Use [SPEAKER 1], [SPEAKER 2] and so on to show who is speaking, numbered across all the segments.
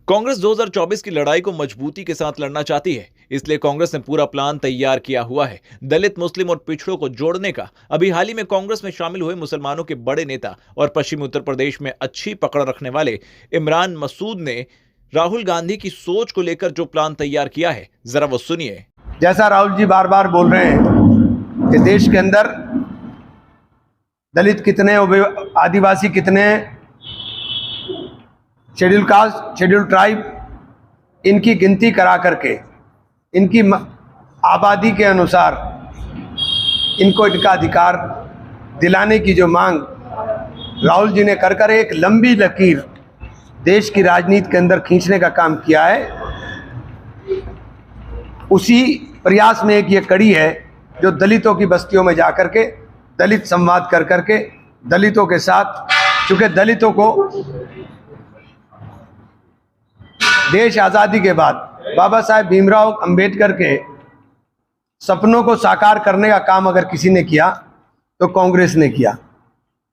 [SPEAKER 1] कांग्रेस 2024 की लड़ाई को मजबूती के साथ लड़ना चाहती है, इसलिए कांग्रेस ने पूरा प्लान तैयार किया हुआ है। दलित, मुस्लिम और पिछड़ों को जोड़ने का। अभी हाल ही में कांग्रेस में शामिल हुए मुसलमानों के बड़े नेता और पश्चिमी उत्तर प्रदेश में अच्छी पकड़ रखने वाले इमरान मसूद ने राहुल गांधी की सोच को लेकर जो प्लान तैयार किया है, जरा वो सुनिए।
[SPEAKER 2] जैसा राहुल जी बार बार बोल रहे हैं कि देश के अंदर दलित कितने, आदिवासी कितने, शेड्यूल कास्ट, शेड्यूल ट्राइब, इनकी गिनती करा करके इनकी आबादी के अनुसार इनको इनका अधिकार दिलाने की जो मांग राहुल जी ने कर एक लंबी लकीर देश की राजनीति के अंदर खींचने का काम किया है। उसी प्रयास में एक ये कड़ी है जो दलितों की बस्तियों में जाकर के दलित संवाद कर करके दलितों के साथ, चूँकि दलितों को देश आज़ादी के बाद बाबा साहेब भीमराव अंबेडकर के सपनों को साकार करने का काम अगर किसी ने किया तो कांग्रेस ने किया,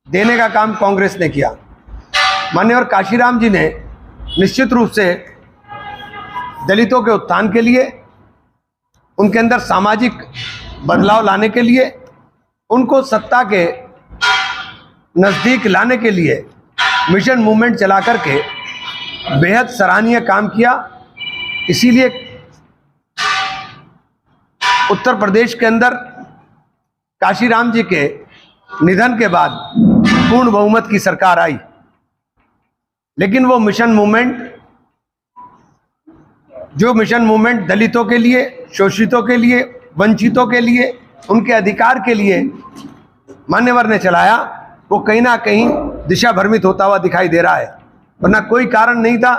[SPEAKER 2] देने का काम कांग्रेस ने किया। माननीय काशीराम जी ने निश्चित रूप से दलितों के उत्थान के लिए, उनके अंदर सामाजिक बदलाव लाने के लिए, उनको सत्ता के नज़दीक लाने के लिए मिशन मूवमेंट चला करके बेहद सराहनीय काम किया। इसीलिए उत्तर प्रदेश के अंदर काशीराम जी के निधन के बाद पूर्ण बहुमत की सरकार आई, लेकिन वो मिशन मूवमेंट दलितों के लिए, शोषितों के लिए, वंचितों के लिए, उनके अधिकार के लिए मान्यवर ने चलाया, वो कहीं ना कहीं दिशा भ्रमित होता हुआ दिखाई दे रहा है। वरना कोई कारण नहीं था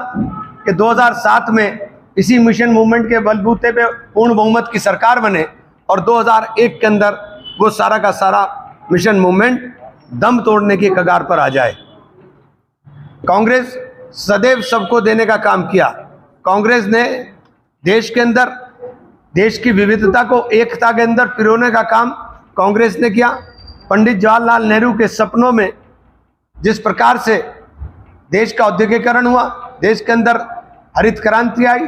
[SPEAKER 2] कि 2007 में इसी मिशन मूवमेंट के बलबूते पे पूर्ण बहुमत की सरकार बने और 2001 के अंदर वो सारा का सारा मिशन मूवमेंट दम तोड़ने की कगार पर आ जाए। कांग्रेस सदैव सबको देने का काम किया। कांग्रेस ने देश के अंदर देश की विविधता को एकता के अंदर पिरोने का काम कांग्रेस ने किया। पंडित जवाहरलाल नेहरू के सपनों में जिस प्रकार से देश का औद्योगिकरण हुआ, देश के अंदर हरित क्रांति आई,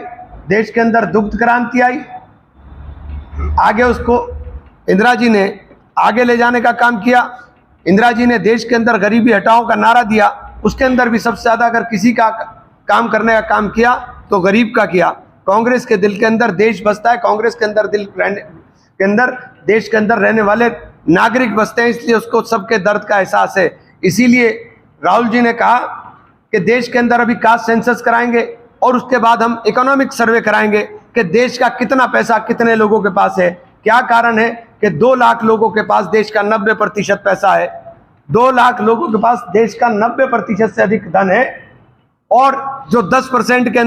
[SPEAKER 2] देश के अंदर दुग्ध क्रांति आई, आगे उसको इंदिरा जी ने आगे ले जाने का काम किया। इंदिरा जी ने देश के अंदर गरीबी हटाओ का नारा दिया, उसके अंदर भी सबसे ज़्यादा अगर किसी का काम करने का काम किया तो गरीब का किया। कांग्रेस के दिल के अंदर देश बसता है, कांग्रेस के अंदर दिल के अंदर देश के अंदर रहने वाले नागरिक बसते हैं, इसलिए उसको सबके दर्द का एहसास है। इसीलिए राहुल जी ने कहा कि देश के अंदर अभी कास्ट सेंसस कराएंगे और उसके बाद हम इकोनॉमिक सर्वे कराएंगे कि देश का कितना पैसा कितने लोगों के पास है। क्या कारण है कि 2 लाख लोगों के पास देश का 90% पैसा है, 2 लाख लोगों के पास देश का 90% से अधिक धन है, और जो 10% के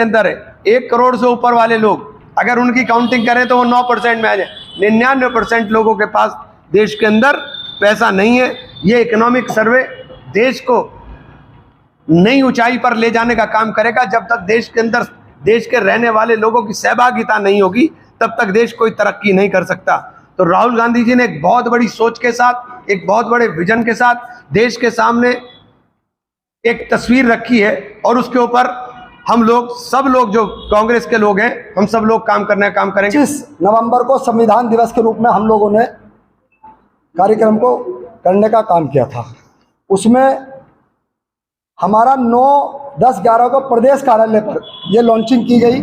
[SPEAKER 2] अंदर है, 1 करोड़ से ऊपर वाले लोग अगर उनकी काउंटिंग करें तो वो 9% में आ जाए। 99% लोगों के पास देश के अंदर पैसा नहीं है। ये इकोनॉमिक सर्वे देश को नई ऊंचाई पर ले जाने का काम करेगा। जब तक देश के अंदर देश के रहने वाले लोगों की सहभागिता नहीं होगी तब तक देश कोई तरक्की नहीं कर सकता। तो राहुल गांधी जी ने एक बहुत बड़ी सोच के साथ, एक बहुत बड़े विजन के साथ देश के सामने एक तस्वीर रखी है, और उसके ऊपर हम लोग, सब लोग जो कांग्रेस के लोग हैं, हम सब लोग काम करेंगे।
[SPEAKER 3] 25 नवंबर को संविधान दिवस के रूप में हम लोगों ने कार्यक्रम को करने का काम किया था। उसमें हमारा 9, 10, 11 को प्रदेश कार्यालय पर यह लॉन्चिंग की गई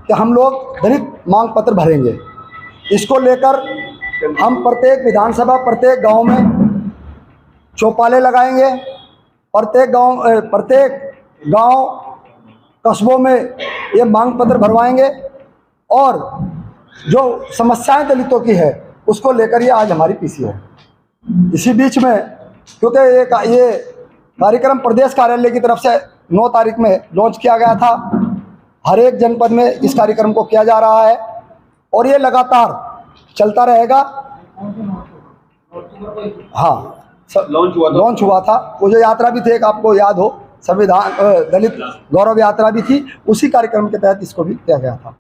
[SPEAKER 3] कि हम लोग दलित मांग पत्र भरेंगे। इसको लेकर हम प्रत्येक विधानसभा, प्रत्येक गांव में चौपाले लगाएंगे, प्रत्येक गांव कस्बों में ये मांग पत्र भरवाएंगे, और जो समस्याएं दलितों की है उसको लेकर ये आज हमारी पीसी है। इसी बीच में क्योंकि ये कार्यक्रम प्रदेश कार्यालय की तरफ से 9 तारीख में लॉन्च किया गया था, हर एक जनपद में इस कार्यक्रम को किया जा रहा है और ये लगातार चलता रहेगा। हाँ, लॉन्च हुआ था। वो जो यात्रा भी थी, एक आपको याद हो, संविधान दलित गौरव यात्रा भी थी, उसी कार्यक्रम के तहत इसको भी किया गया था।